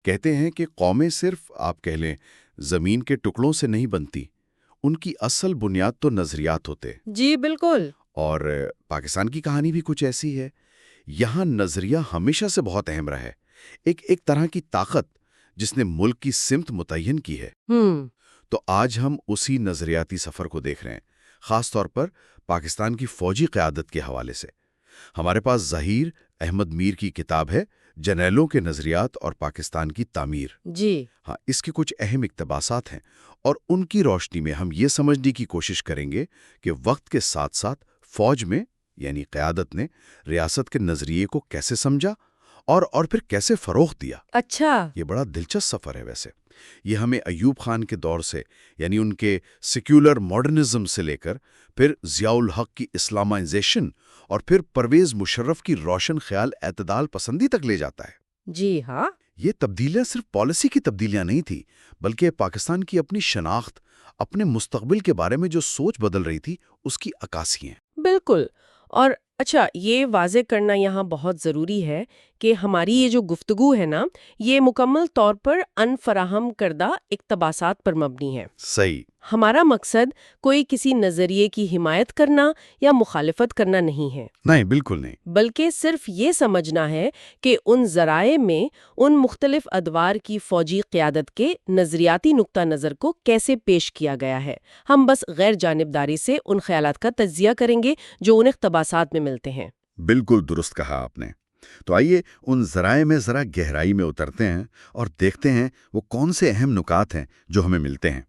کہتے ہیں کہ قومیں صرف آپ کہہ لیں زمین کے ٹکڑوں سے نہیں بنتی، ان کی اصل بنیاد تو نظریات ہوتے۔ جی بالکل۔ اور پاکستان کی کہانی بھی کچھ ایسی ہے۔ یہاں نظریہ ہمیشہ سے بہت اہم رہا ہے، ایک طرح کی طاقت جس نے ملک کی سمت متعین کی ہے۔ تو آج ہم اسی نظریاتی سفر کو دیکھ رہے ہیں، خاص طور پر پاکستان کی فوجی قیادت کے حوالے سے۔ ہمارے پاس ظہیر احمد میر کی کتاب ہے جنرلوں کے نظریات اور پاکستان کی تعمیر۔ جی ہاں، اس کے کچھ اہم اقتباسات ہیں اور ان کی روشنی میں ہم یہ سمجھنے کی کوشش کریں گے کہ وقت کے ساتھ ساتھ فوج میں یعنی قیادت نے ریاست کے نظریے کو کیسے سمجھا اور پھر کیسے فروغ دیا۔ اچھا۔ یہ بڑا دلچسپ سفر ہے ویسے۔ یہ ہمیں ایوب خان کے دور سے یعنی ان کے سیکولر ماڈرنزم سے لے کر پھر ضیاء الحق کی اسلامائزیشن اور پھر پرویز مشرف کی روشن خیال اعتدال پسندی تک لے جاتا ہے۔ جی ہاں۔ یہ تبدیلیاں صرف پالیسی کی تبدیلیاں نہیں تھیں، بلکہ پاکستان کی اپنی شناخت، اپنے مستقبل کے بارے میں جو سوچ بدل رہی تھی اس کی عکاسی ہیں۔ بالکل۔ اور اچھا، یہ واضح کرنا یہاں بہت ضروری ہے کہ ہماری یہ جو گفتگو ہے نا، یہ مکمل طور پر ان فراہم کردہ اقتباسات پر مبنی ہے۔ صحیح۔ ہمارا مقصد کوئی کسی نظریے کی حمایت کرنا یا مخالفت کرنا نہیں ہے۔ نہیں، بالکل نہیں۔ بلکہ صرف یہ سمجھنا ہے کہ ان ذرائع میں ان مختلف ادوار کی فوجی قیادت کے نظریاتی نقطہ نظر کو کیسے پیش کیا گیا ہے۔ ہم بس غیر جانبداری سے ان خیالات کا تجزیہ کریں گے جو ان اقتباسات میں ملتے ہیں۔ بالکل درست کہا آپ نے۔ تو آئیے ان ذرائع میں ذرا گہرائی میں اترتے ہیں اور دیکھتے ہیں وہ کون سے اہم نکات ہیں جو ہمیں ملتے ہیں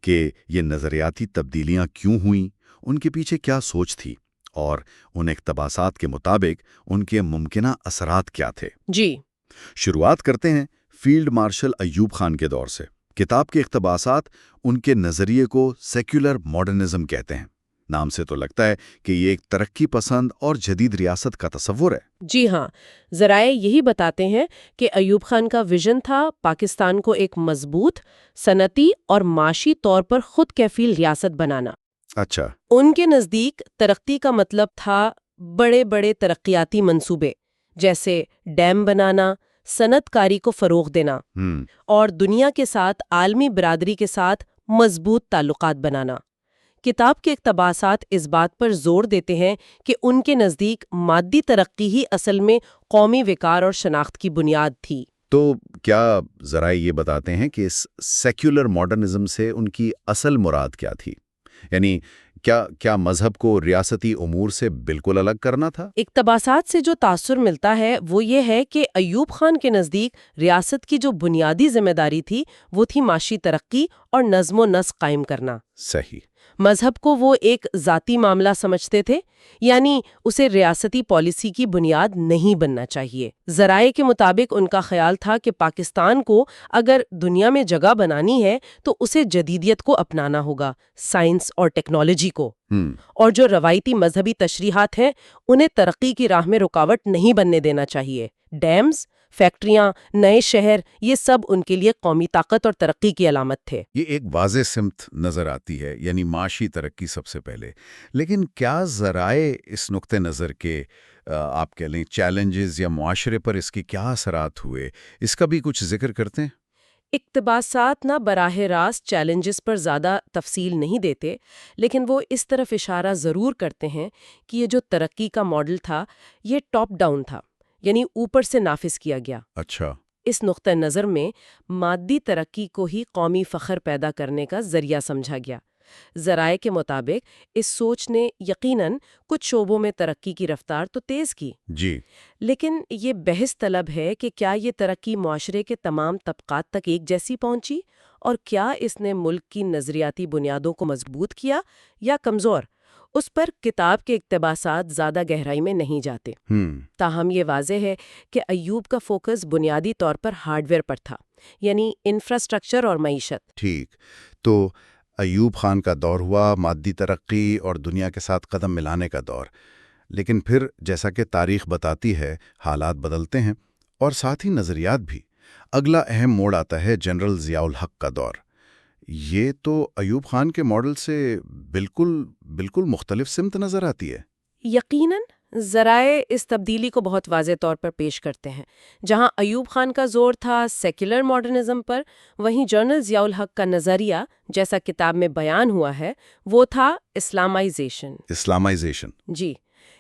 کہ یہ نظریاتی تبدیلیاں کیوں ہوئیں، ان کے پیچھے کیا سوچ تھی، اور ان اقتباسات کے مطابق ان کے ممکنہ اثرات کیا تھے۔ جی شروعات کرتے ہیں فیلڈ مارشل ایوب خان کے دور سے۔ کتاب کے اقتباسات ان کے نظریے کو سیکولر ماڈرنزم کہتے ہیں۔ نام سے تو لگتا ہے کہ یہ ایک ترقی پسند اور جدید ریاست کا تصور ہے۔ جی ہاں، ذرائع یہی بتاتے ہیں کہ ایوب خان کا ویژن تھا پاکستان کو ایک مضبوط، صنعتی اور معاشی طور پر خود کفیل ریاست بنانا۔ اچھا۔ ان کے نزدیک ترقی کا مطلب تھا بڑے بڑے ترقیاتی منصوبے، جیسے ڈیم بنانا، صنعت کاری کو فروغ دینا اور دنیا کے ساتھ عالمی برادری کے ساتھ مضبوط تعلقات بنانا۔ کتاب کے اقتباسات اس بات پر زور دیتے ہیں کہ ان کے نزدیک مادی ترقی ہی اصل میں قومی وقار اور شناخت کی بنیاد تھی۔ تو کیا ذرائع یہ بتاتے ہیں کہ اس سیکولر ماڈرنزم سے ان کی اصل مراد کیا تھی؟ یعنی کیا مذہب کو ریاستی امور سے بالکل الگ کرنا تھا؟ اقتباسات سے جو تاثر ملتا ہے وہ یہ ہے کہ ایوب خان کے نزدیک ریاست کی جو بنیادی ذمہ داری تھی وہ تھی معاشی ترقی اور نظم و نسق قائم کرنا۔ صحیح۔ مذہب کو وہ ایک ذاتی معاملہ سمجھتے تھے، یعنی اسے ریاستی پالیسی کی بنیاد نہیں بننا چاہیے۔ ذرائع کے مطابق ان کا خیال تھا کہ پاکستان کو اگر دنیا میں جگہ بنانی ہے تو اسے جدیدیت کو اپنانا ہوگا، سائنس اور ٹیکنالوجی کو، اور جو روایتی مذہبی تشریحات ہیں انہیں ترقی کی راہ میں رکاوٹ نہیں بننے دینا چاہیے۔ ڈیمز، فیکٹریاں، نئے شہر، یہ سب ان کے لیے قومی طاقت اور ترقی کی علامت تھے۔ یہ ایک واضح سمت نظر آتی ہے، یعنی معاشی ترقی سب سے پہلے۔ لیکن کیا ذرائع اس نقطہ نظر کے آپ کہہ لیں چیلنجز یا معاشرے پر اس کے کیا اثرات ہوئے، اس کا بھی کچھ ذکر کرتے ہیں؟ اقتباسات نہ براہ راست چیلنجز پر زیادہ تفصیل نہیں دیتے، لیکن وہ اس طرف اشارہ ضرور کرتے ہیں کہ یہ جو ترقی کا ماڈل تھا یہ ٹاپ ڈاؤن تھا، یعنی اوپر سے نافذ کیا گیا۔ اچھا۔ اس نقطہ نظر میں مادی ترقی کو ہی قومی فخر پیدا کرنے کا ذریعہ سمجھا گیا۔ ذرائع کے مطابق اس سوچ نے یقیناً کچھ شعبوں میں ترقی کی رفتار تو تیز کی، جی، لیکن یہ بحث طلب ہے کہ کیا یہ ترقی معاشرے کے تمام طبقات تک ایک جیسی پہنچی، اور کیا اس نے ملک کی نظریاتی بنیادوں کو مضبوط کیا یا کمزور۔ اس پر کتاب کے اقتباسات زیادہ گہرائی میں نہیں جاتے۔ تاہم یہ واضح ہے کہ ایوب کا فوکس بنیادی طور پر ہارڈ ویئر پر تھا، یعنی انفراسٹرکچر اور معیشت۔ ٹھیک۔ تو ایوب خان کا دور ہوا مادی ترقی اور دنیا کے ساتھ قدم ملانے کا دور، لیکن پھر جیسا کہ تاریخ بتاتی ہے حالات بدلتے ہیں اور ساتھ ہی نظریات بھی۔ اگلا اہم موڑ آتا ہے جنرل ضیاء الحق کا دور۔ یہ تو ایوب خان کے ماڈل سے بالکل مختلف سمت نظر آتی ہے۔ یقیناً ذرائع اس تبدیلی کو بہت واضح طور پر پیش کرتے ہیں۔ جہاں ایوب خان کا زور تھا سیکولر ماڈرنزم پر، وہیں جنرل ضیاء الحق کا نظریہ، جیسا کتاب میں بیان ہوا ہے، وہ تھا اسلامائزیشن۔ اسلامائزیشن، جی،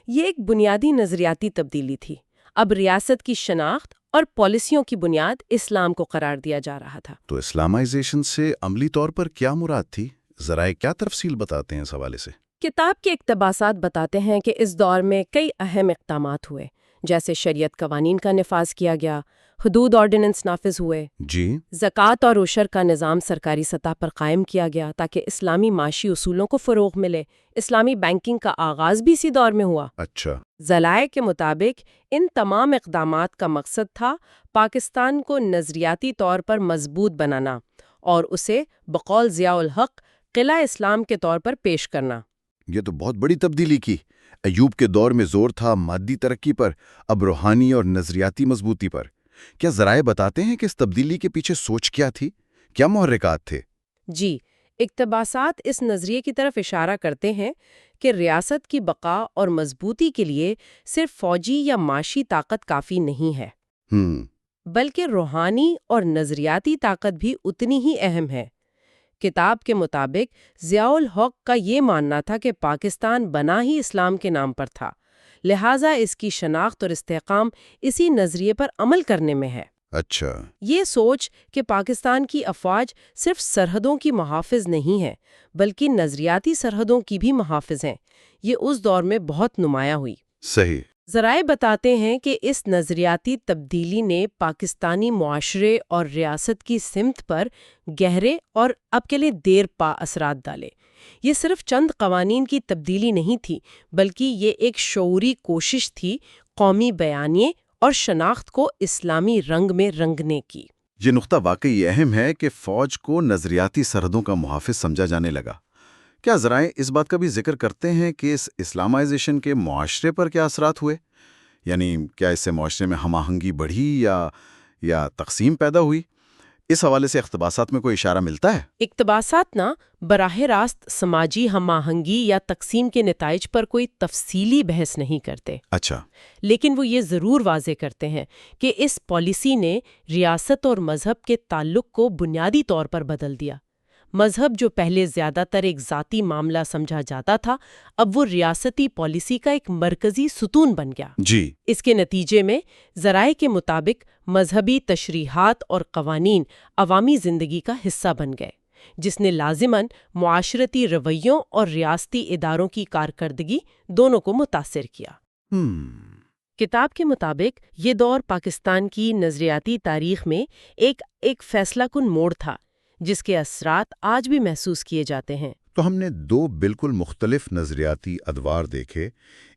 یہ ایک بنیادی نظریاتی تبدیلی تھی۔ اب ریاست کی شناخت اور پالیسیوں کی بنیاد اسلام کو قرار دیا جا رہا تھا۔ تو اسلامائزیشن سے عملی طور پر کیا مراد تھی؟ ذرائع کیا تفصیل بتاتے ہیں اس حوالے سے؟ کتاب کے اقتباسات بتاتے ہیں کہ اس دور میں کئی اہم اقدامات ہوئے، جیسے شریعت قوانین کا نفاذ کیا گیا، حدود آرڈیننس نافذ ہوئے، جی، زکوٰۃ اور عشر کا نظام سرکاری سطح پر قائم کیا گیا تاکہ اسلامی معاشی اصولوں کو فروغ ملے۔ اسلامی بینکنگ کا آغاز بھی اسی دور میں ہوا۔ اچھا، ذرائع کے مطابق ان تمام اقدامات کا مقصد تھا پاکستان کو نظریاتی طور پر مضبوط بنانا اور اسے بقول ضیاء الحق قلعہ اسلام کے طور پر پیش کرنا۔ یہ تو بہت بڑی تبدیلی کی۔ ایوب کے دور میں زور تھا مادی ترقی پر، اب روحانی اور نظریاتی مضبوطی پر۔ کیا ذرائع بتاتے ہیں کہ اس تبدیلی کے پیچھے سوچ کیا تھی؟ کیا محرکات تھے؟ جی، اقتباسات اس نظریے کی طرف اشارہ کرتے ہیں کہ ریاست کی بقا اور مضبوطی کے لیے صرف فوجی یا معاشی طاقت کافی نہیں ہے، بلکہ روحانی اور نظریاتی طاقت بھی اتنی ہی اہم ہے۔ کتاب کے مطابق ضیاء الحق کا یہ ماننا تھا کہ پاکستان بنا ہی اسلام کے نام پر تھا، لہٰذا اس کی شناخت اور استحکام اسی نظریے پر عمل کرنے میں ہے۔ اچھا، یہ سوچ کہ پاکستان کی افواج صرف سرحدوں کی محافظ نہیں ہے بلکہ نظریاتی سرحدوں کی بھی محافظ ہیں، یہ اس دور میں بہت نمایاں ہوئی۔ صحیح۔ ذرائع بتاتے ہیں کہ اس نظریاتی تبدیلی نے پاکستانی معاشرے اور ریاست کی سمت پر گہرے اور اب کے لیے دیر پا اثرات ڈالے۔ یہ صرف چند قوانین کی تبدیلی نہیں تھی، بلکہ یہ ایک شعوری کوشش تھی قومی بیانیے اور شناخت کو اسلامی رنگ میں رنگنے کی۔ یہ نقطہ واقعی اہم ہے کہ فوج کو نظریاتی سرحدوں کا محافظ سمجھا جانے لگا۔ کیا ذرائع اس بات کا بھی ذکر کرتے ہیں کہ اس اسلامائزیشن کے معاشرے پر کیا اثرات ہوئے؟ یعنی کیا اس سے معاشرے میں ہم آہنگی بڑھی یا تقسیم پیدا ہوئی؟ اس حوالے سے اقتباسات میں کوئی اشارہ ملتا ہے؟ اقتباسات نہ براہ راست سماجی ہم آہنگی یا تقسیم کے نتائج پر کوئی تفصیلی بحث نہیں کرتے۔ اچھا، لیکن وہ یہ ضرور واضح کرتے ہیں کہ اس پالیسی نے ریاست اور مذہب کے تعلق کو بنیادی طور پر بدل دیا۔ مذہب جو پہلے زیادہ تر ایک ذاتی معاملہ سمجھا جاتا تھا، اب وہ ریاستی پالیسی کا ایک مرکزی ستون بن گیا۔ جی، اس کے نتیجے میں ذرائع کے مطابق مذہبی تشریحات اور قوانین عوامی زندگی کا حصہ بن گئے، جس نے لازماً معاشرتی رویوں اور ریاستی اداروں کی کارکردگی دونوں کو متاثر کیا۔ کتاب کے مطابق یہ دور پاکستان کی نظریاتی تاریخ میں ایک فیصلہ کن موڑ تھا، جس کے اثرات آج بھی محسوس کیے جاتے ہیں۔ تو ہم نے دو بالکل مختلف نظریاتی ادوار دیکھے،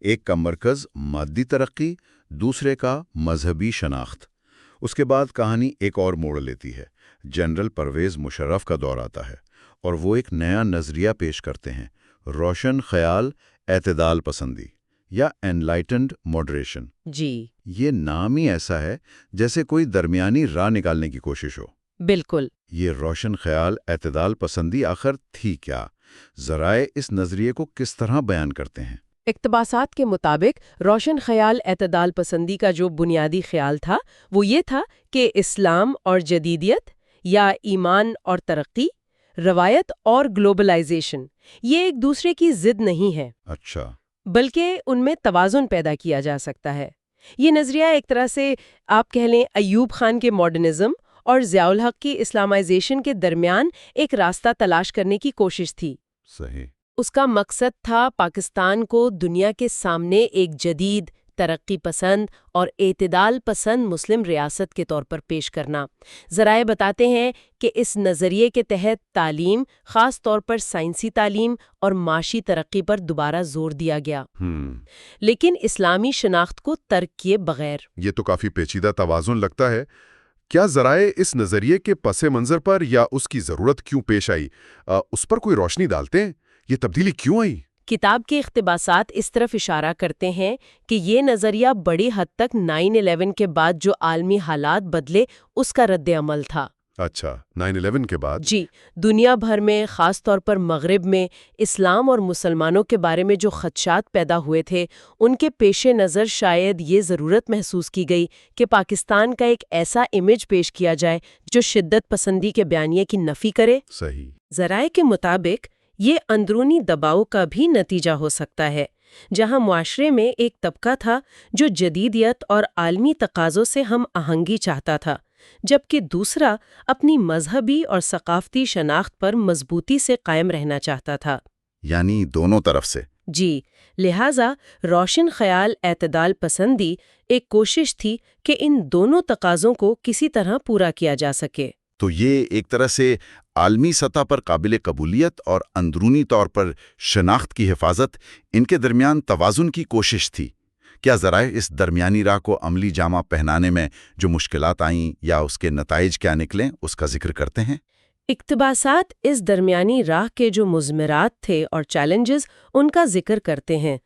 ایک کا مرکز مادی ترقی، دوسرے کا مذہبی شناخت۔ اس کے بعد کہانی ایک اور موڑ لیتی ہے۔ جنرل پرویز مشرف کا دور آتا ہے اور وہ ایک نیا نظریہ پیش کرتے ہیں، روشن خیال اعتدال پسندی یا انلائٹنڈ ماڈریشن۔ جی، یہ نام ہی ایسا ہے جیسے کوئی درمیانی راہ نکالنے کی کوشش ہو۔ بالکل۔ یہ روشن خیال اعتدال پسندی آخر تھی کیا؟ ذرائع اس نظریے کو کس طرح بیان کرتے ہیں؟ اقتباسات کے مطابق روشن خیال اعتدال پسندی کا جو بنیادی خیال تھا وہ یہ تھا کہ اسلام اور جدیدیت یا ایمان اور ترقی، روایت اور گلوبلائزیشن یہ ایک دوسرے کی ضد نہیں ہے۔ اچھا، بلکہ ان میں توازن پیدا کیا جا سکتا ہے۔ یہ نظریہ ایک طرح سے آپ کہہ لیں ایوب خان کے ماڈرنزم اور ضیاء الحق کی اسلامائزیشن کے درمیان ایک راستہ تلاش کرنے کی کوشش تھی۔ صحیح۔ اس کا مقصد تھا پاکستان کو دنیا کے سامنے ایک جدید، ترقی پسند اور اعتدال پسند مسلم ریاست کے طور پر پیش کرنا۔ ذرائع بتاتے ہیں کہ اس نظریے کے تحت تعلیم، خاص طور پر سائنسی تعلیم اور معاشی ترقی پر دوبارہ زور دیا گیا، لیکن اسلامی شناخت کو ترک کیے بغیر۔ یہ تو کافی پیچیدہ توازن لگتا ہے۔ کیا ذرائع اس نظریے کے پس منظر پر یا اس کی ضرورت کیوں پیش آئی اس پر کوئی روشنی ڈالتے ہیں؟ یہ تبدیلی کیوں آئی؟ کتاب کے اقتباسات اس طرف اشارہ کرتے ہیں کہ یہ نظریہ بڑی حد تک 9/11 کے بعد جو عالمی حالات بدلے اس کا رد عمل تھا۔ اچھا، 9/11 کے بعد؟ جی، دنیا بھر میں خاص طور پر مغرب میں اسلام اور مسلمانوں کے بارے میں جو خدشات پیدا ہوئے تھے ان کے پیش نظر شاید یہ ضرورت محسوس کی گئی کہ پاکستان کا ایک ایسا امیج پیش کیا جائے جو شدت پسندی کے بیانیے کی نفی کرے۔ صحیح۔ ذرائع کے مطابق یہ اندرونی دباؤ کا بھی نتیجہ ہو سکتا ہے، جہاں معاشرے میں ایک طبقہ تھا جو جدیدیت اور عالمی تقاضوں سے ہم آہنگی چاہتا تھا، جبکہ دوسرا اپنی مذہبی اور ثقافتی شناخت پر مضبوطی سے قائم رہنا چاہتا تھا۔ یعنی دونوں طرف سے۔ جی، لہٰذا روشن خیال اعتدال پسندی ایک کوشش تھی کہ ان دونوں تقاضوں کو کسی طرح پورا کیا جا سکے۔ تو یہ ایک طرح سے عالمی سطح پر قابل قبولیت اور اندرونی طور پر شناخت کی حفاظت، ان کے درمیان توازن کی کوشش تھی۔ کیا ذرائع اس درمیانی راہ کو عملی جامہ پہنانے میں جو مشکلات آئیں یا اس کے نتائج کیا نکلیں اس کا ذکر کرتے ہیں؟ اقتباسات اس درمیانی راہ کے جو مضمرات تھے اور چیلنجز ان کا ذکر کرتے ہیں۔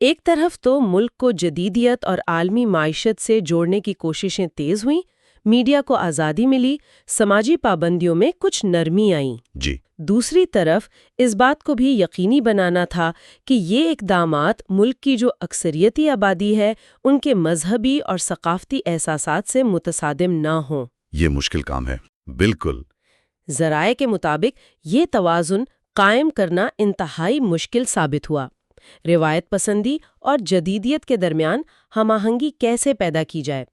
ایک طرف تو ملک کو جدیدیت اور عالمی معیشت سے جوڑنے کی کوششیں تیز ہوئیں، میڈیا کو آزادی ملی، سماجی پابندیوں میں کچھ نرمی آئیں۔ جی۔ دوسری طرف اس بات کو بھی یقینی بنانا تھا کہ یہ اقدامات ملک کی جو اکثریتی آبادی ہے ان کے مذہبی اور ثقافتی احساسات سے متصادم نہ ہوں۔ یہ مشکل کام ہے۔ بالکل۔ ذرائع کے مطابق یہ توازن قائم کرنا انتہائی مشکل ثابت ہوا۔ روایت پسندی اور جدیدیت کے درمیان ہم آہنگی کیسے پیدا کی جائے؟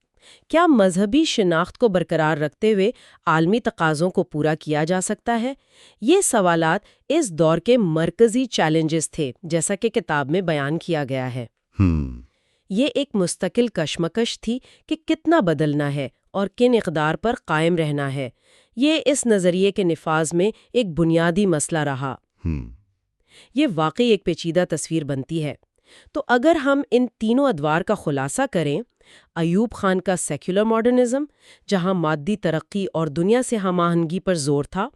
کیا مذہبی شناخت کو برقرار رکھتے ہوئے عالمی تقاضوں کو پورا کیا جا سکتا ہے؟ یہ سوالات اس دور کے مرکزی چیلنجز تھے، جیسا کہ کتاب میں بیان کیا گیا ہے۔ یہ ایک مستقل کشمکش تھی کہ کتنا بدلنا ہے اور کن اقدار پر قائم رہنا ہے۔ یہ اس نظریے کے نفاذ میں ایک بنیادی مسئلہ رہا۔ یہ واقعی ایک پیچیدہ تصویر بنتی ہے۔ تو اگر ہم ان تینوں ادوار کا خلاصہ کریں، ایوب خان کا سیکولر ماڈرنزم، جہاں مادی ترقی اور دنیا سے ہم آہنگی پر زور تھا،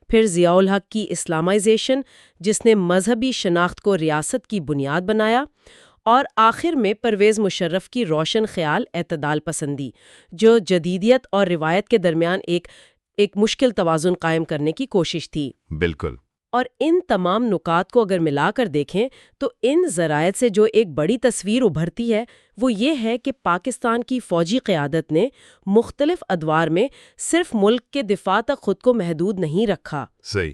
پھر ضیاء الحق کی اسلامائزیشن جس نے مذہبی شناخت کو ریاست کی بنیاد بنایا، اور آخر میں پرویز مشرف کی روشن خیال اعتدال پسندی جو جدیدیت اور روایت کے درمیان ایک مشکل توازن قائم کرنے کی کوشش تھی۔ بالکل۔ اور ان تمام نکات کو اگر ملا کر دیکھیں تو ان ذرائع سے جو ایک بڑی تصویر ابھرتی ہے وہ یہ ہے کہ پاکستان کی فوجی قیادت نے مختلف ادوار میں صرف ملک کے دفاع تک خود کو محدود نہیں رکھا، صحیح،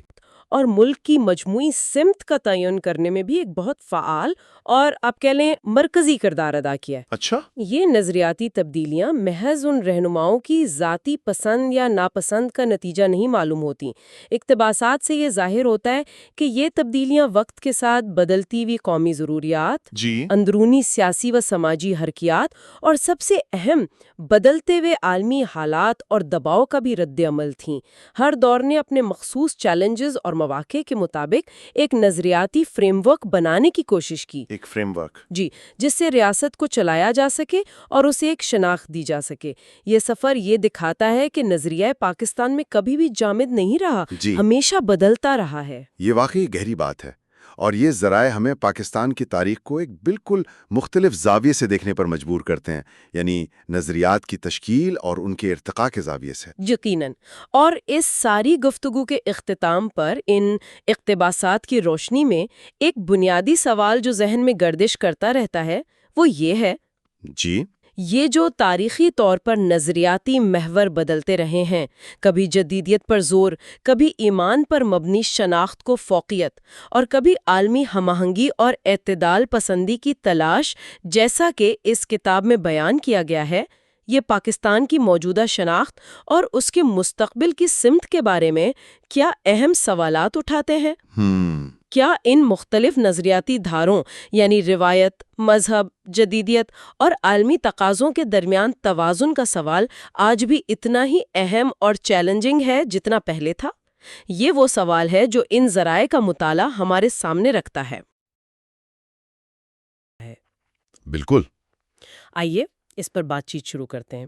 اور ملک کی مجموعی سمت کا تعین کرنے میں بھی ایک بہت فعال اور آپ کہہ لیں مرکزی کردار ادا کیا ہے۔ اچھا، یہ نظریاتی تبدیلیاں محض ان رہنماؤں کی ذاتی پسند یا ناپسند کا نتیجہ نہیں معلوم ہوتی۔ اقتباسات سے یہ ظاہر ہوتا ہے کہ یہ تبدیلیاں وقت کے ساتھ بدلتی ہوئی قومی ضروریات، اندرونی سیاسی و سماجی حرکیات اور سب سے اہم بدلتے ہوئے عالمی حالات اور دباؤ کا بھی رد عمل تھیں۔ ہر دور نے اپنے مخصوص چیلنجز اور مواقع کے مطابق ایک نظریاتی فریم ورک بنانے کی کوشش کی، ایک فریم ورک، جی، جس سے ریاست کو چلایا جا سکے اور اسے ایک شناخت دی جا سکے۔ یہ سفر یہ دکھاتا ہے کہ نظریہ پاکستان میں کبھی بھی جامد نہیں رہا، ہمیشہ بدلتا رہا ہے۔ یہ واقعی گہری بات ہے، اور یہ ذرائع ہمیں پاکستان کی تاریخ کو ایک بالکل مختلف زاویے سے دیکھنے پر مجبور کرتے ہیں، یعنی نظریات کی تشکیل اور ان کے ارتقاء کے زاویے سے۔ یقیناً، اور اس ساری گفتگو کے اختتام پر ان اقتباسات کی روشنی میں ایک بنیادی سوال جو ذہن میں گردش کرتا رہتا ہے وہ یہ ہے، یہ جو تاریخی طور پر نظریاتی محور بدلتے رہے ہیں، کبھی جدیدیت پر زور، کبھی ایمان پر مبنی شناخت کو فوقیت، اور کبھی عالمی ہم آہنگی اور اعتدال پسندی کی تلاش، جیسا کہ اس کتاب میں بیان کیا گیا ہے، یہ پاکستان کی موجودہ شناخت اور اس کے مستقبل کی سمت کے بارے میں کیا اہم سوالات اٹھاتے ہیں؟ کیا ان مختلف نظریاتی دھاروں یعنی روایت، مذہب، جدیدیت اور عالمی تقاضوں کے درمیان توازن کا سوال آج بھی اتنا ہی اہم اور چیلنجنگ ہے جتنا پہلے تھا؟ یہ وہ سوال ہے جو ان ذرائع کا مطالعہ ہمارے سامنے رکھتا ہے۔ بالکل۔ آئیے اس پر بات چیت شروع کرتے ہیں۔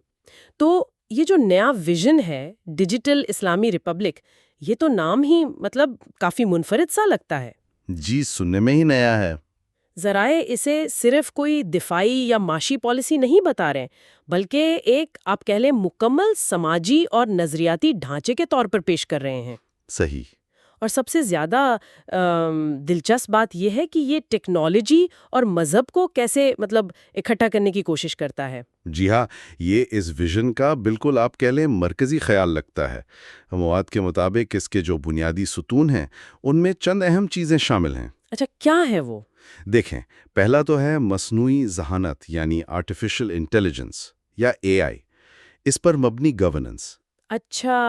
تو یہ جو نیا ویژن ہے ڈیجیٹل اسلامی ریپبلک، یہ تو نام ہی کافی منفرد سا لگتا ہے۔ جی، سننے میں ہی نیا ہے۔ ذرائع اسے صرف کوئی دفاعی یا معاشی پالیسی نہیں بتا رہے بلکہ ایک آپ کہہ لیں مکمل سماجی اور نظریاتی ڈھانچے کے طور پر پیش کر رہے ہیں۔ صحیح۔ اور سب سے زیادہ دلچسپ بات یہ ہے کہ یہ ٹیکنالوجی اور مذہب کو کیسے اکٹھا کرنے کی کوشش کرتا ہے۔ جی ہاں، یہ اس ویژن کا بالکل آپ کہہ لیں مرکزی خیال لگتا ہے۔ مواد کے مطابق اس کے جو بنیادی ستون ہیں ان میں چند اہم چیزیں شامل ہیں۔ اچھا، کیا ہے وہ؟ دیکھیں، پہلا تو ہے مصنوعی ذہانت یعنی آرٹیفیشل انٹیلیجنس یا اے آئی، اس پر مبنی گورننس۔ اچھا،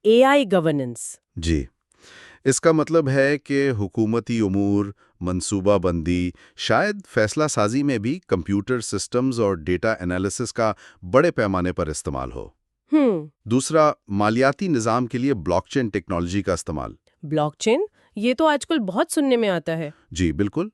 اے آئی گورننس۔ جی، اس کا مطلب ہے کہ حکومتی امور، منصوبہ بندی، شاید فیصلہ سازی میں بھی کمپیوٹر سسٹمز اور ڈیٹا انالیسس کا بڑے پیمانے پر استعمال ہو۔ دوسرا، مالیاتی نظام کے لیے بلاک چین ٹیکنالوجی کا استعمال۔ بلاک چین، یہ تو آج کل بہت سننے میں آتا ہے۔ جی بالکل،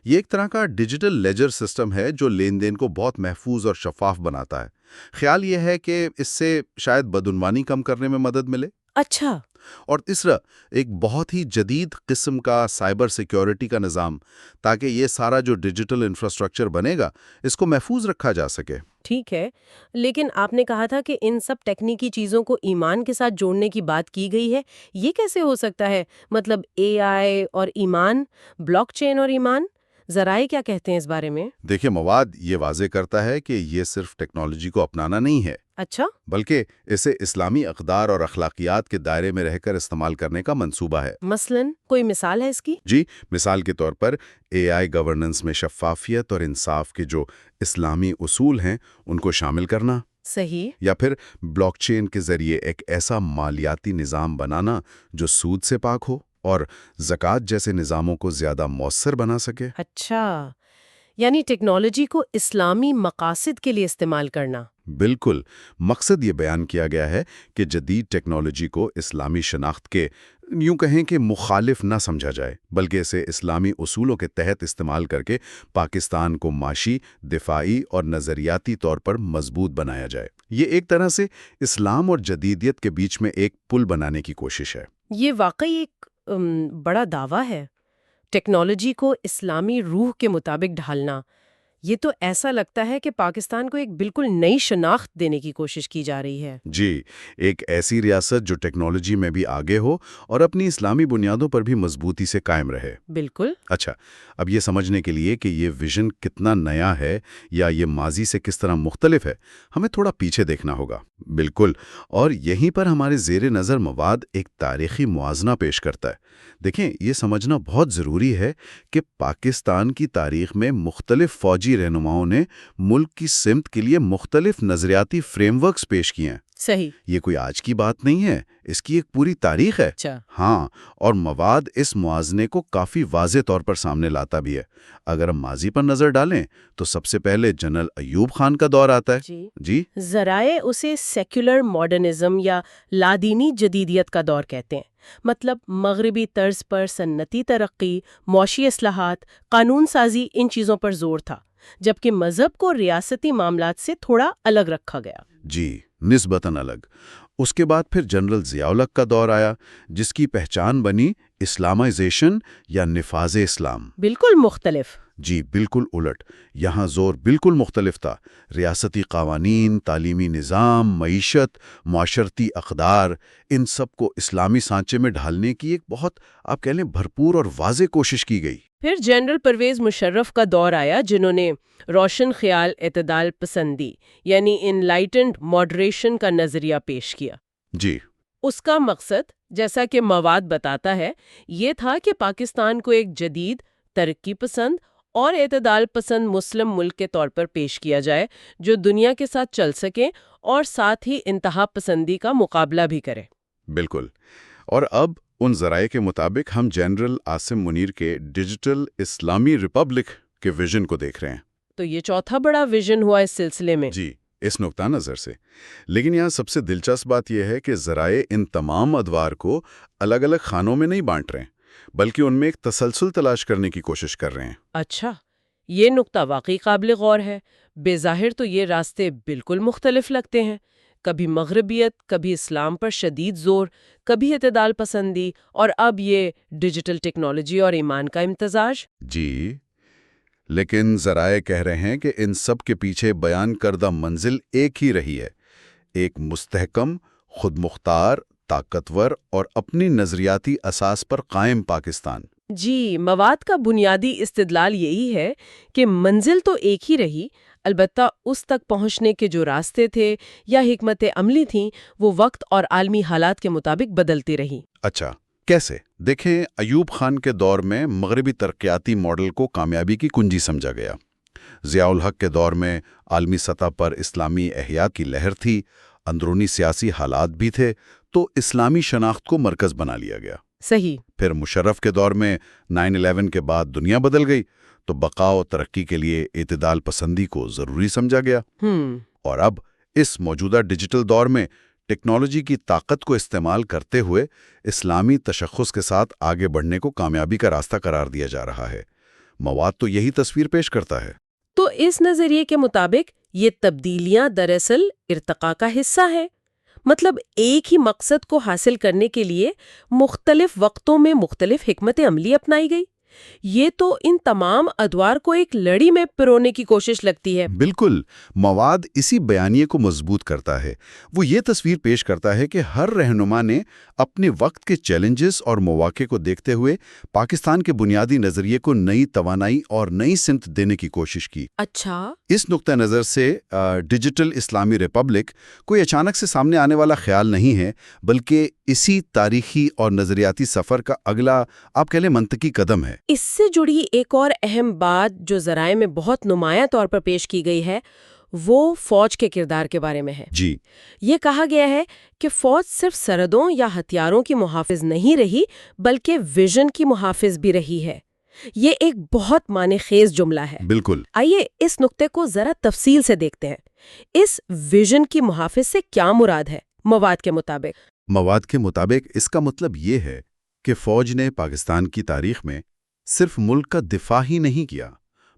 یہ ایک طرح کا ڈیجیٹل لیجر سسٹم ہے جو لین دین کو بہت محفوظ اور شفاف بناتا ہے۔ خیال یہ ہے کہ اس سے شاید بدعنوانی کم کرنے میں مدد ملے۔ اچھا۔ اور تیسرا، ایک بہت ہی جدید قسم کا سائبر سیکیورٹی کا نظام، تاکہ یہ سارا جو ڈیجیٹل انفراسٹرکچر بنے گا اس کو محفوظ رکھا جا سکے۔ ٹھیک ہے، لیکن آپ نے کہا تھا کہ ان سب ٹیکنیکی چیزوں کو ایمان کے ساتھ جوڑنے کی بات کی گئی ہے، یہ کیسے ہو سکتا ہے؟ اے آئی اور ایمان، بلاک چین اور ایمان، ذرائع کیا کہتے ہیں اس بارے میں؟ دیکھیں، مواد یہ واضح کرتا ہے کہ یہ صرف ٹیکنالوجی کو اپنانا نہیں ہے، اچھا، بلکہ اسے اسلامی اقدار اور اخلاقیات کے دائرے میں رہ کر استعمال کرنے کا منصوبہ ہے۔ مثلاً کوئی مثال ہے اس کی؟ جی، مثال کے طور پر اے آئی گورننس میں شفافیت اور انصاف کے جو اسلامی اصول ہیں ان کو شامل کرنا۔ صحیح۔ یا پھر بلاک چین کے ذریعے ایک ایسا مالیاتی نظام بنانا جو سود سے پاک ہو اور زکوٰۃ جیسے نظاموں کو زیادہ مؤثر بنا سکے۔ اچھا، یعنی ٹیکنالوجی کو اسلامی مقاصد کے لیے استعمال کرنا۔ بالکل، مقصد یہ بیان کیا گیا ہے کہ جدید ٹیکنالوجی کو اسلامی شناخت کے یوں کہیں کہ مخالف نہ سمجھا جائے، بلکہ اسے اسلامی اصولوں کے تحت استعمال کر کے پاکستان کو معاشی، دفاعی اور نظریاتی طور پر مضبوط بنایا جائے۔ یہ ایک طرح سے اسلام اور جدیدیت کے بیچ میں ایک پل بنانے کی کوشش ہے۔ یہ واقعی ایک بڑا دعویٰ ہے، ٹیکنالوجی کو اسلامی روح کے مطابق ڈھالنا۔ یہ تو ایسا لگتا ہے کہ پاکستان کو ایک بالکل نئی شناخت دینے کی کوشش کی جا رہی ہے۔ جی، ایک ایسی ریاست جو ٹیکنالوجی میں بھی آگے ہو اور اپنی اسلامی بنیادوں پر بھی مضبوطی سے قائم رہے۔ بالکل۔ اچھا، اب یہ سمجھنے کے لیے کہ یہ ویژن کتنا نیا ہے یا یہ ماضی سے کس طرح مختلف ہے، ہمیں تھوڑا پیچھے دیکھنا ہوگا۔ بالکل، اور یہیں پر ہمارے زیر نظر مواد ایک تاریخی موازنہ پیش کرتا ہے۔ دیکھیں، یہ سمجھنا بہت ضروری ہے کہ پاکستان کی تاریخ میں مختلف فوجی رہنماؤں نے ملک کی سمت کے لیے مختلف نظریاتی فریم ورکس پیش کیے ہیں۔ صحیح۔ یہ کوئی آج کی بات نہیں ہے، اس کی ایک پوری تاریخ ہے۔ اچھا۔ ہاں، اور مواد اس موازنے کو کافی واضح طور پر سامنے لاتا بھی ہے۔ اگر ہم ماضی پر نظر ڈالیں تو سب سے پہلے جنرل ایوب خان کا دور آتا ہے۔ جی، ذرائع اسے سیکولر ماڈرنزم یا لادینی جدیدیت کا دور کہتے ہیں۔ مغربی طرز پر سنتی ترقی، معاشی اصلاحات، قانون سازی، ان چیزوں پر زور تھا، جبکہ مذہب کو ریاستی معاملات سے تھوڑا الگ رکھا گیا۔ جی، نسبتاً الگ۔ اس کے بعد پھر جنرل ضیاء الحق کا دور آیا، جس کی پہچان بنی اسلامائزیشن یا نفاذ اسلام۔ بالکل مختلف۔ جی بالکل الٹ، یہاں زور بالکل مختلف تھا۔ ریاستی قوانین، تعلیمی نظام، معیشت، معاشرتی اقدار، ان سب کو اسلامی سانچے میں ڈھالنے کی ایک بہت آپ کہہ لیں بھرپور اور واضح کوشش کی گئی۔ پھر جنرل پرویز مشرف کا دور آیا، جنہوں نے روشن خیال، اعتدال پسندی یعنی انلائٹنڈ ماڈریشن کا نظریہ پیش کیا۔ جی، اس کا مقصد، جیسا کہ مواد بتاتا ہے، یہ تھا کہ پاکستان کو ایک جدید، ترقی پسند اور اعتدال پسند مسلم ملک کے طور پر پیش کیا جائے، جو دنیا کے ساتھ چل سکے اور ساتھ ہی انتہا پسندی کا مقابلہ بھی کرے۔ بالکل، اور اب ان ذرائع کے مطابق ہم جنرل عاصم منیر کے ڈیجیٹل اسلامی ریپبلک کے ویژن کو دیکھ رہے ہیں۔ تو یہ چوتھا بڑا ویژن ہوا اس سلسلے میں۔ جی، اس نقطہ نظر سے۔ لیکن یہاں سب سے دلچسپ بات یہ ہے کہ ذرائع ان تمام ادوار کو الگ الگ خانوں میں نہیں بانٹ رہے ہیں، بلکہ ان میں ایک تسلسل تلاش کرنے کی کوشش کر رہے ہیں۔ اچھا، یہ نقطہ واقعی قابل غور ہے۔ بظاہر تو یہ راستے بالکل مختلف لگتے ہیں، کبھی مغربیت، کبھی اسلام پر شدید زور، کبھی اعتدال پسندی، اور اب یہ ڈیجیٹل ٹیکنالوجی اور ایمان کا امتزاج۔ جی، لیکن ذرائع کہہ رہے ہیں کہ ان سب کے پیچھے بیان کردہ منزل ایک ہی رہی ہے، ایک مستحکم، خود مختار، طاقتور اور اپنی نظریاتی اساس پر قائم پاکستان۔ جی، مواد کا بنیادی استدلال یہی ہے کہ منزل تو ایک ہی رہی، البتہ اس تک پہنچنے کے جو راستے تھے یا حکمت عملی تھیں وہ وقت اور عالمی حالات کے مطابق بدلتی رہی۔ اچھا، کیسے؟ دیکھیں، ایوب خان کے دور میں مغربی ترقیاتی ماڈل کو کامیابی کی کنجی سمجھا گیا۔ ضیاء الحق کے دور میں عالمی سطح پر اسلامی احیاء کی لہر تھی، اندرونی سیاسی حالات بھی تھے، تو اسلامی شناخت کو مرکز بنا لیا گیا۔ صحیح۔ پھر مشرف کے دور میں 9/11 کے بعد دنیا بدل گئی، تو بقا و ترقی کے لیے اعتدال پسندی کو ضروری سمجھا گیا۔ اور اب اس موجودہ ڈیجیٹل دور میں ٹیکنالوجی کی طاقت کو استعمال کرتے ہوئے اسلامی تشخص کے ساتھ آگے بڑھنے کو کامیابی کا راستہ قرار دیا جا رہا ہے۔ مواد تو یہی تصویر پیش کرتا ہے۔ تو اس نظریے کے مطابق یہ تبدیلیاں دراصل ارتقاء کا حصہ ہے، مطلب ایک ہی مقصد کو حاصل کرنے کے لیے مختلف وقتوں میں مختلف حکمت عملی اپنائی گئی۔ یہ تو ان تمام ادوار کو ایک لڑی میں پرونے کی کوشش لگتی ہے۔ بالکل، مواد اسی بیانیے کو مضبوط کرتا ہے۔ وہ یہ تصویر پیش کرتا ہے کہ ہر رہنما نے اپنے وقت کے چیلنجز اور مواقع کو دیکھتے ہوئے پاکستان کے بنیادی نظریے کو نئی توانائی اور نئی سمت دینے کی کوشش کی۔ اچھا۔ اس نقطہ نظر سے ڈیجیٹل اسلامی ریپبلک کوئی اچانک سے سامنے آنے والا خیال نہیں ہے، بلکہ اسی تاریخی اور نظریاتی سفر کا اگلا آپ کہہ لیں منطقی قدم ہے۔ اس سے جڑی ایک اور اہم بات جو ذرائع میں بہت نمایاں طور پر پیش کی گئی ہے وہ فوج کے کردار کے بارے میں ہے۔ جی، یہ کہا گیا ہے کہ فوج صرف سرحدوں یا ہتھیاروں کی محافظ نہیں رہی بلکہ ویژن کی محافظ بھی رہی ہے۔ یہ ایک بہت معنی خیز جملہ ہے۔ بالکل۔ آئیے اس نقطے کو ذرا تفصیل سے دیکھتے ہیں۔ اس ویژن کی محافظ سے کیا مراد ہے مواد کے مطابق؟ مواد کے مطابق اس کا مطلب یہ ہے کہ فوج نے پاکستان کی تاریخ میں صرف ملک کا دفاع ہی نہیں کیا،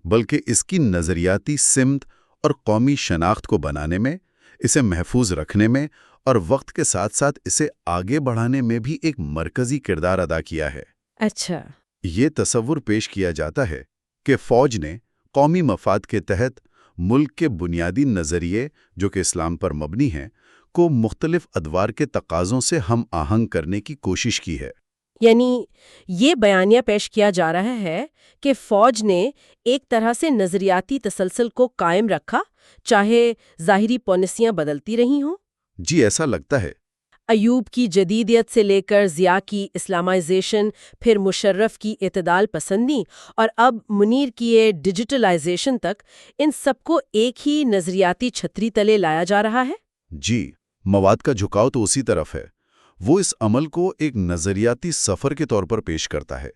بلکہ اس کی نظریاتی سمت اور قومی شناخت کو بنانے میں، اسے محفوظ رکھنے میں اور وقت کے ساتھ ساتھ اسے آگے بڑھانے میں بھی ایک مرکزی کردار ادا کیا ہے۔ اچھا۔ یہ تصور پیش کیا جاتا ہے کہ فوج نے قومی مفاد کے تحت ملک کے بنیادی نظریے جو کہ اسلام پر مبنی ہیں کو مختلف ادوار کے تقاضوں سے ہم آہنگ کرنے کی کوشش کی ہے۔ یعنی یہ بیانیہ پیش کیا جا رہا ہے کہ فوج نے ایک طرح سے نظریاتی تسلسل کو قائم رکھا، چاہے ظاہری پالیسیاں بدلتی رہی ہوں۔ جی، ایسا لگتا ہے۔ ایوب کی جدیدیت سے لے کر ضیاء کی اسلامائزیشن، پھر مشرف کی اعتدال پسندی اور اب منیر کی یہ ڈیجیٹلائزیشن تک، ان سب کو ایک ہی نظریاتی چھتری تلے لایا جا رہا ہے۔ جی، مواد کا جھکاؤ تو اسی طرف ہے۔ وہ اس عمل کو ایک نظریاتی سفر کے طور پر پیش کرتا ہے۔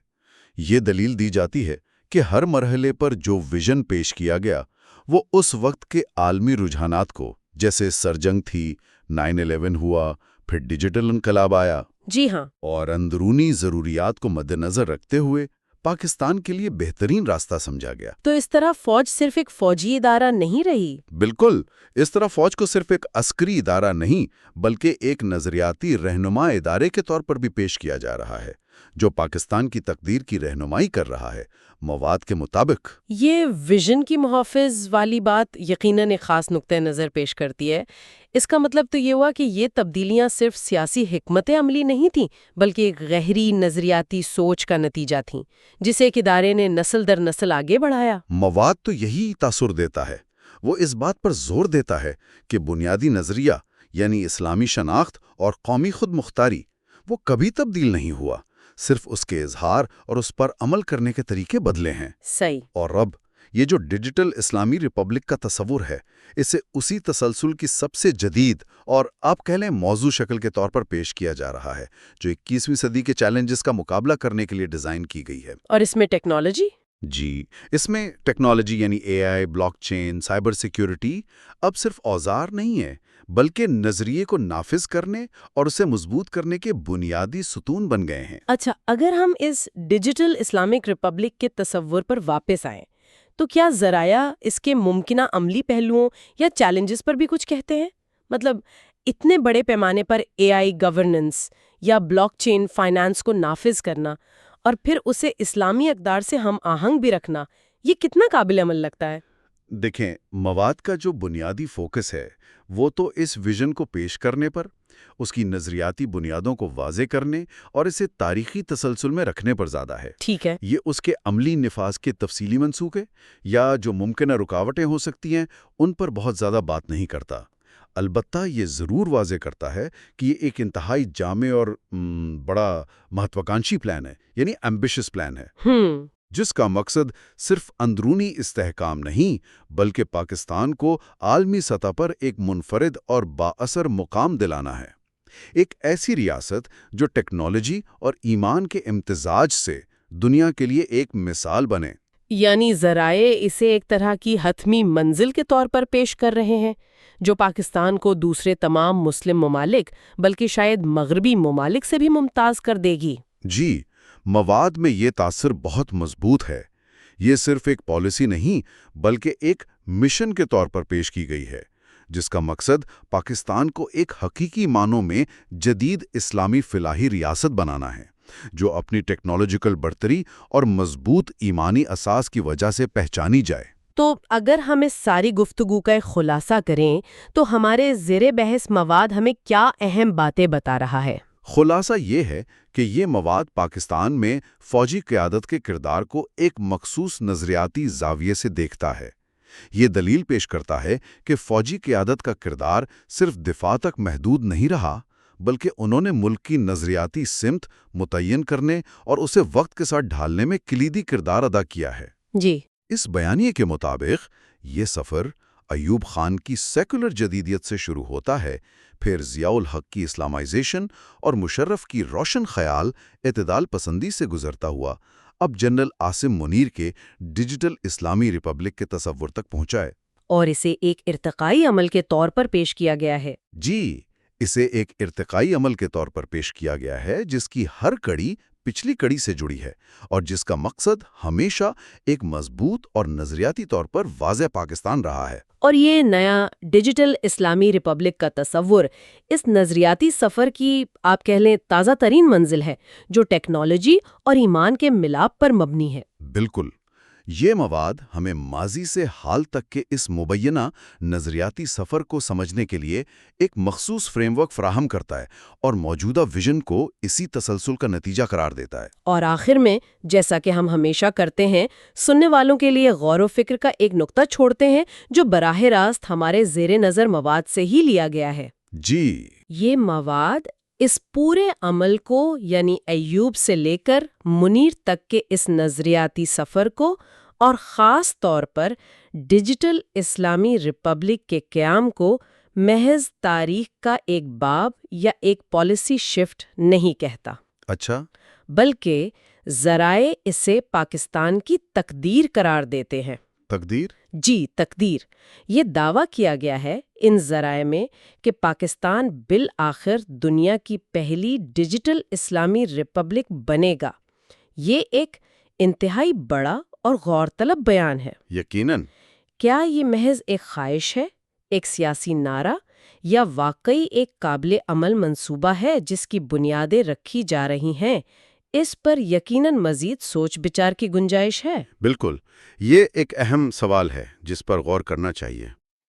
یہ دلیل دی جاتی ہے کہ ہر مرحلے پر جو ویژن پیش کیا گیا وہ اس وقت کے عالمی رجحانات کو، جیسے سرجنگ تھی، 9/11 ہوا، پھر ڈیجیٹل انقلاب آیا، جی ہاں، اور اندرونی ضروریات کو مد نظر رکھتے ہوئے پاکستان کے لیے بہترین راستہ سمجھا گیا۔ تو اس طرح فوج صرف ایک فوجی ادارہ نہیں رہی۔ بالکل، اس طرح فوج کو صرف ایک عسکری ادارہ نہیں بلکہ ایک نظریاتی رہنما ادارے کے طور پر بھی پیش کیا جا رہا ہے جو پاکستان کی تقدیر کی رہنمائی کر رہا ہے۔ مواد کے مطابق یہ ویژن کی محافظ والی بات یقیناً ایک خاص نقطۂ نظر پیش کرتی ہے۔ اس کا مطلب تو یہ ہوا کہ یہ تبدیلیاں صرف سیاسی حکمت عملی نہیں تھیں بلکہ ایک گہری نظریاتی سوچ کا نتیجہ تھیں جسے ایک ادارے نے نسل در نسل آگے بڑھایا۔ مواد تو یہی تاثر دیتا ہے۔ وہ اس بات پر زور دیتا ہے کہ بنیادی نظریہ یعنی اسلامی شناخت اور قومی خود مختاری وہ کبھی تبدیل نہیں ہوا، صرف اس کے اظہار اور اس پر عمل کرنے کے طریقے بدلے ہیں۔ صحیح۔ اور اب یہ جو ڈیجیٹل اسلامی ریپبلک کا تصور ہے، اسے اسی تسلسل کی سب سے جدید اور آپ کہہ لیں موضوع شکل کے طور پر پیش کیا جا رہا ہے جو 21ویں صدی کے چیلنجز کا مقابلہ کرنے کے لیے ڈیزائن کی گئی ہے۔ اور اس میں ٹیکنالوجی؟ جی، اس میں ٹیکنالوجی یعنی AI، blockchain, cyber security اب صرف اوزار نہیں ہے بلکہ نظریے کو نافذ کرنے اور اسے مضبوط کرنے کے بنیادی ستون بن گئے ہیں۔ اچھا، اگر ہم اس ڈیجیٹل اسلامک ریپبلک کے تصور پر واپس آئیں تو کیا ذرائع اس کے ممکنہ عملی پہلوؤں یا چیلنجز پر بھی کچھ کہتے ہیں؟ مطلب اتنے بڑے پیمانے پر AI گورننس یا بلاک چین فائنانس کو نافذ کرنا اور پھر اسے اسلامی اقدار سے ہم آہنگ بھی رکھنا، یہ کتنا قابل عمل لگتا ہے؟ دیکھیں، مواد کا جو بنیادی فوکس ہے وہ تو اس ویژن کو پیش کرنے پر، اس کی نظریاتی بنیادوں کو واضح کرنے اور اسے تاریخی تسلسل میں رکھنے پر زیادہ ہے۔ ٹھیک ہے۔ یہ اس کے عملی نفاذ کے تفصیلی منصوبے یا جو ممکنہ رکاوٹیں ہو سکتی ہیں ان پر بہت زیادہ بات نہیں کرتا۔ البتہ یہ ضرور واضح کرتا ہے کہ یہ ایک انتہائی جامع اور بڑا مہتواکانشی پلان ہے، یعنی ایمبیشس پلان ہے، جس کا مقصد صرف اندرونی استحکام نہیں بلکہ پاکستان کو عالمی سطح پر ایک منفرد اور بااثر مقام دلانا ہے۔ ایک ایسی ریاست جو ٹیکنالوجی اور ایمان کے امتزاج سے دنیا کے لیے ایک مثال بنے۔ یعنی ذرائع اسے ایک طرح کی حتمی منزل کے طور پر پیش کر رہے ہیں جو پاکستان کو دوسرے تمام مسلم ممالک بلکہ شاید مغربی ممالک سے بھی ممتاز کر دے گی۔ جی، مواد میں یہ تاثر بہت مضبوط ہے۔ یہ صرف ایک پالیسی نہیں بلکہ ایک مشن کے طور پر پیش کی گئی ہے، جس کا مقصد پاکستان کو ایک حقیقی معنوں میں جدید اسلامی فلاحی ریاست بنانا ہے، جو اپنی ٹیکنالوجیکل برتری اور مضبوط ایمانی اساس کی وجہ سے پہچانی جائے۔ تو اگر ہم اس ساری گفتگو کا ایک خلاصہ کریں تو ہمارے زیر بحث مواد ہمیں کیا اہم باتیں بتا رہا ہے؟ خلاصہ یہ ہے کہ یہ مواد پاکستان میں فوجی قیادت کے کردار کو ایک مخصوص نظریاتی زاویے سے دیکھتا ہے۔ یہ دلیل پیش کرتا ہے کہ فوجی قیادت کا کردار صرف دفاع تک محدود نہیں رہا، بلکہ انہوں نے ملک کی نظریاتی سمت متعین کرنے اور اسے وقت کے ساتھ ڈھالنے میں کلیدی کردار ادا کیا ہے۔ جی۔ اس بیانیے کے مطابق یہ سفر ایوب خان کی سیکولر جدیدیت سے شروع ہوتا ہے، پھر ضیاء الحق کی اسلامائزیشن اور مشرف کی روشن خیال اعتدال پسندی سے گزرتا ہوا اب جنرل عاصم منیر کے ڈیجیٹل اسلامی ریپبلک کے تصور تک پہنچا ہے۔ اور اسے ایک ارتقائی عمل کے طور پر پیش کیا گیا ہے۔ جی، اسے ایک ارتقائی عمل کے طور پر پیش کیا گیا ہے جس کی ہر کڑی پچھلی کڑی سے جڑی ہے اور جس کا مقصد ہمیشہ ایک مضبوط اور نظریاتی طور پر واضح پاکستان رہا ہے۔ اور یہ نیا ڈیجیٹل اسلامی ریپبلک کا تصور اس نظریاتی سفر کی آپ کہہ لیں تازہ ترین منزل ہے جو ٹیکنالوجی اور ایمان کے ملاپ پر مبنی ہے۔ بالکل، یہ مواد ہمیں ماضی سے حال تک کے اس مبینہ نظریاتی سفر کو سمجھنے کے لیے ایک مخصوص فریم ورک فراہم کرتا ہے اور موجودہ ویژن کو اسی تسلسل کا نتیجہ قرار دیتا ہے۔ اور آخر میں جیسا کہ ہم ہمیشہ کرتے ہیں، سننے والوں کے لیے غور و فکر کا ایک نقطہ چھوڑتے ہیں جو براہ راست ہمارے زیر نظر مواد سے ہی لیا گیا ہے۔ جی، یہ مواد اس پورے عمل کو یعنی ایوب سے لے کر منیر تک کے اس نظریاتی سفر کو اور خاص طور پر ڈیجیٹل اسلامی ریپبلک کے قیام کو محض تاریخ کا ایک باب یا ایک پالیسی شفٹ نہیں کہتا۔ اچھا، بلکہ ذرائع اسے پاکستان کی تقدیر قرار دیتے ہیں۔ تقدیر؟ جی، تقدیر۔ یہ دعویٰ کیا گیا ہے ان ذرائع میں کہ پاکستان بالآخر دنیا کی پہلی ڈیجیٹل اسلامی ریپبلک بنے گا۔ یہ ایک انتہائی بڑا اور غور طلب بیان ہے۔ یقیناً۔ کیا یہ محض ایک خواہش ہے، ایک سیاسی نعرہ، یا واقعی ایک قابل عمل منصوبہ ہے جس کی بنیادیں رکھی جا رہی ہیں؟ اس پر یقیناً مزید سوچ بچار کی گنجائش ہے۔ بالکل، یہ ایک اہم سوال ہے جس پر غور کرنا چاہیے۔